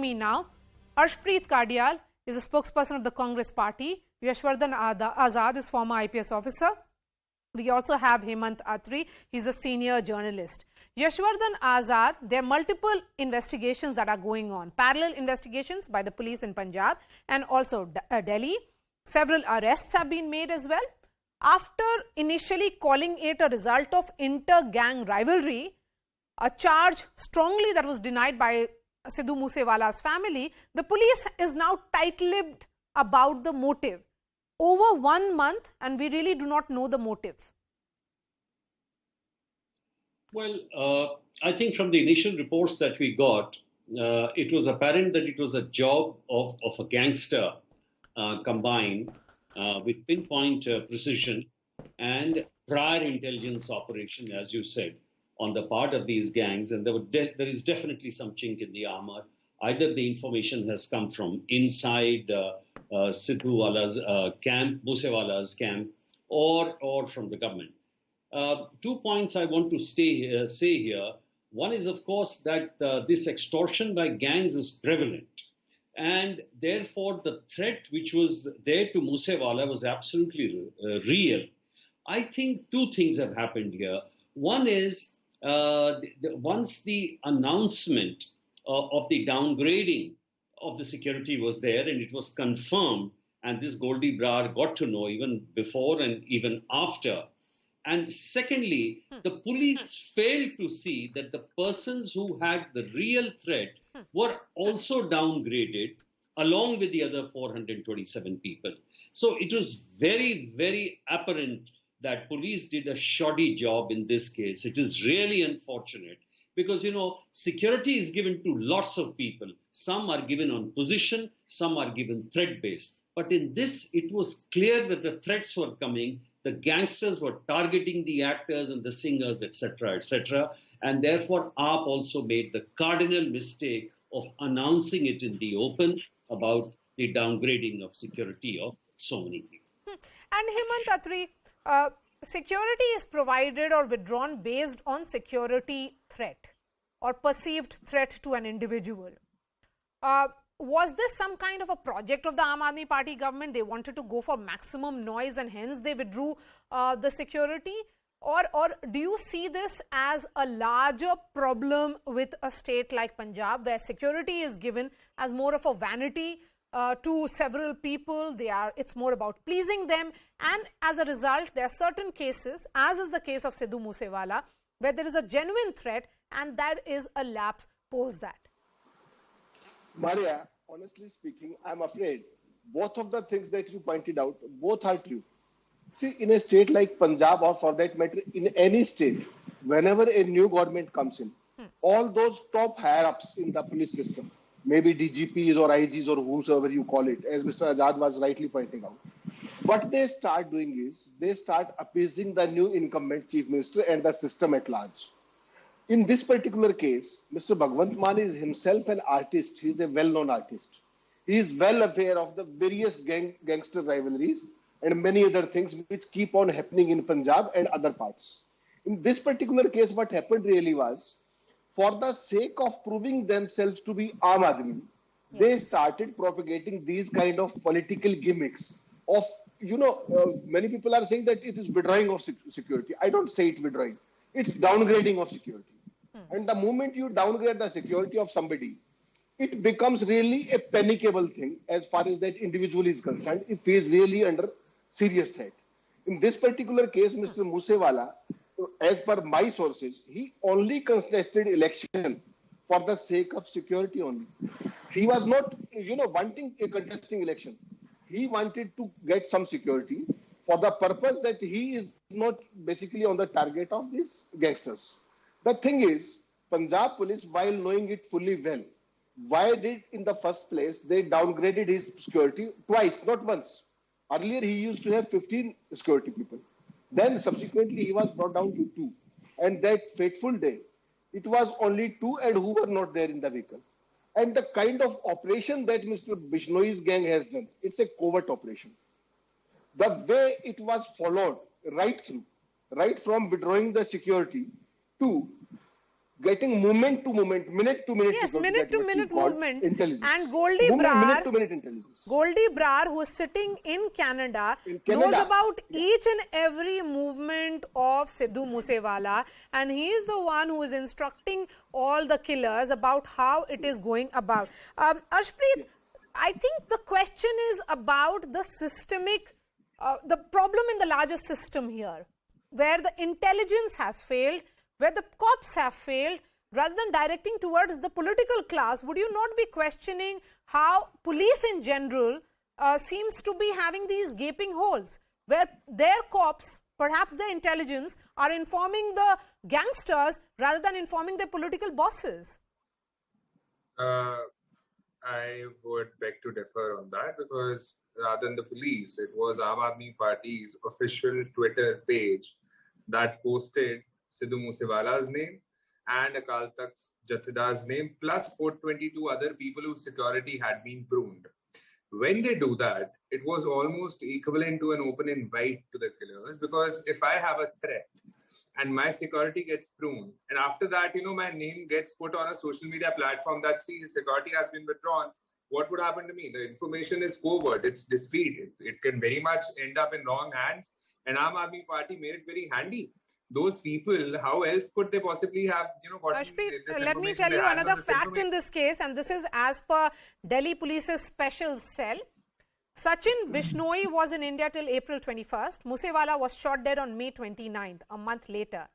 me now. Arshpreet Khadial is a spokesperson of the Congress party. Yashovardhan Azad is former IPS officer. We also have Hemant Atri. He's a senior journalist. Yashovardhan Azad, there are multiple investigations that are going on. Parallel investigations by the police in Punjab and also Delhi. Several arrests have been made as well. After initially calling it a result of inter-gang rivalry, a charge strongly that was denied by Sidhu Moosewala's family, the police is now tight-lipped about the motive. Over 1 month, and we really do not know the motive. Well, I think from the initial reports that we got, it was apparent that it was a job of a gangster combined with pinpoint precision and prior intelligence operation, as you said, on the part of these gangs. And there is definitely some chink in the armor. Either the information has come from inside Sidhu Wala's camp, Moosewala's camp, or from the government. 2 points I want to say here. One is, of course, that this extortion by gangs is prevalent. And therefore, the threat which was there to Moosewala was absolutely real. I think two things have happened here. One is, once the announcement of the downgrading of the security was there and it was confirmed, and this Goldie Brar got to know even before and even after. And secondly, the police failed to see that the persons who had the real threat were also downgraded along with the other 427 people. So it was very, very apparent that police did a shoddy job in this case. It is really unfortunate because, you know, security is given to lots of people. Some are given on position, some are given threat-based. But in this, it was clear that the threats were coming. The gangsters were targeting the actors and the singers, etc., etc. And therefore, AAP also made the cardinal mistake of announcing it in the open about the downgrading of security of so many people. And Hemant Atri, security is provided or withdrawn based on security threat or perceived threat to an individual. Was this some kind of a project of the Aam Aadmi Party government? They wanted to go for maximum noise and hence they withdrew the security? Or do you see this as a larger problem with a state like Punjab where security is given as more of a vanity to several people? It's more about pleasing them, and as a result there are certain cases, as is the case of Sidhu Moosewala, where there is a genuine threat and that is a lapse post that. Maria, honestly speaking, I'm afraid both of the things that you pointed out, both are true. See, in a state like Punjab, or for that matter, in any state, whenever a new government comes in, all those top higher-ups in the police system, maybe DGPs or IGs or whosoever you call it, as Mr. Azad was rightly pointing out, what they start doing is, they start appeasing the new incumbent chief minister and the system at large. In this particular case, Mr. Bhagwant Mann is himself an artist. He is a well-known artist. He is well aware of the various gangster rivalries and many other things which keep on happening in Punjab and other parts. In this particular case, what happened really was, for the sake of proving themselves to be Aam Aadmi, they started propagating these kind of political gimmicks of, you know, many people are saying that it is withdrawing of security. I don't say it withdrawing. It's downgrading of security. And the moment you downgrade the security of somebody, it becomes really a panicable thing as far as that individual is concerned if he is really under serious threat. In this particular case, Mr. Moosewala, as per my sources, he only contested election for the sake of security only. He was not, you know, wanting a contesting election. He wanted to get some security for the purpose that he is not basically on the target of these gangsters. The thing is, Punjab police, while knowing it fully well, why did in the first place they downgraded his security twice, not once. Earlier he used to have 15 security people. Then subsequently he was brought down to 2. And that fateful day, it was only 2 and who were not there in the vehicle. And the kind of operation that Mr. Bishnoi's gang has done, it's a covert operation. The way it was followed right through, right from withdrawing the security to getting moment to moment, minute to minute. Yes, security, minute that to is minute called movement. intelligence. And Goldie Minute to minute intelligence. Brar, who is sitting in Canada, knows Canada. about each and every movement of Sidhu Moosewala, and he is the one who is instructing all the killers about how it is going about. Arshpreet, I think the question is about the systemic, the problem in the larger system here, where the intelligence has failed, where the cops have failed. Rather than directing towards the political class, would you not be questioning how police in general seems to be having these gaping holes, where their cops, perhaps their intelligence, are informing the gangsters rather than informing their political bosses? I would beg to differ on that, because rather than the police, it was Aam Aadmi Party's official Twitter page that posted Sidhu Moosewala's name and Akal Takht's Jathedar's name, plus 422 other people whose security had been pruned. When they do that, it was almost equivalent to an open invite to the killers, because if I have a threat and my security gets pruned, and after that, my name gets put on a social media platform that, see, security has been withdrawn, what would happen to me? The information is covert, it's discreet, it can very much end up in wrong hands, and Aam Aadmi Party made it very handy. Those people, how else could they possibly have, Arshpreet, let me tell you another fact in this case, and this is as per Delhi Police's special cell. Sachin Bishnoi was in India till April 21st. Moosewala was shot dead on May 29th, a month later.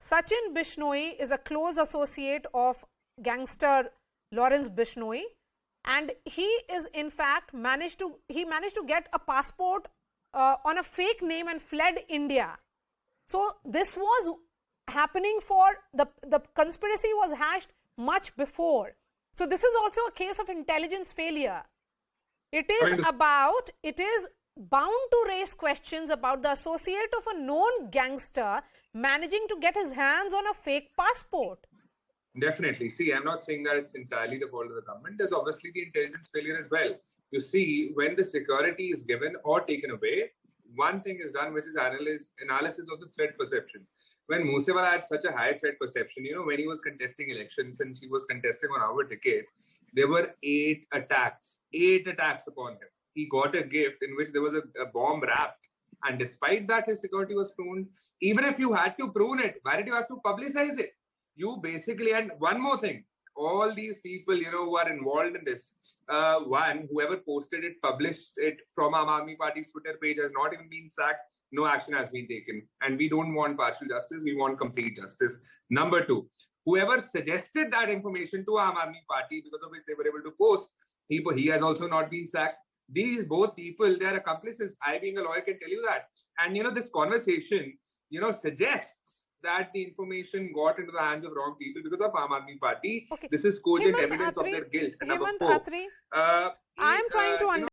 Sachin Bishnoi is a close associate of gangster Lawrence Bishnoi, and he is in fact managed to get a passport on a fake name and fled India. So this was happening for the conspiracy was hashed much before. So this is also a case of intelligence failure. It is bound to raise questions about the associate of a known gangster managing to get his hands on a fake passport. Definitely. See, I'm not saying that it's entirely the fault of the government. There's obviously the intelligence failure as well. You see, when the security is given or taken away, one thing is done, which is analysis of the threat perception. When Moosewala had such a high threat perception, when he was contesting elections and he was contesting on our ticket, there were 8 attacks upon him. He got a gift in which there was a bomb wrapped. And despite that, his security was pruned. Even if you had to prune it, why did you have to publicize it? You basically, and one more thing, all these people, who are involved in this, whoever posted it, published it from Aam Aadmi Party's Twitter page has not even been sacked. No action has been taken. And we don't want partial justice. We want complete justice. Number 2, whoever suggested that information to Aam Aadmi Party, because of which they were able to post, he has also not been sacked. These both people, they are accomplices. I, being a lawyer, can tell you that. And, this conversation, suggests that the information got into the hands of wrong people because of Aam Aadmi Party. Okay. This is cogent evidence of their guilt. Hemant, Atri, I am trying to understand.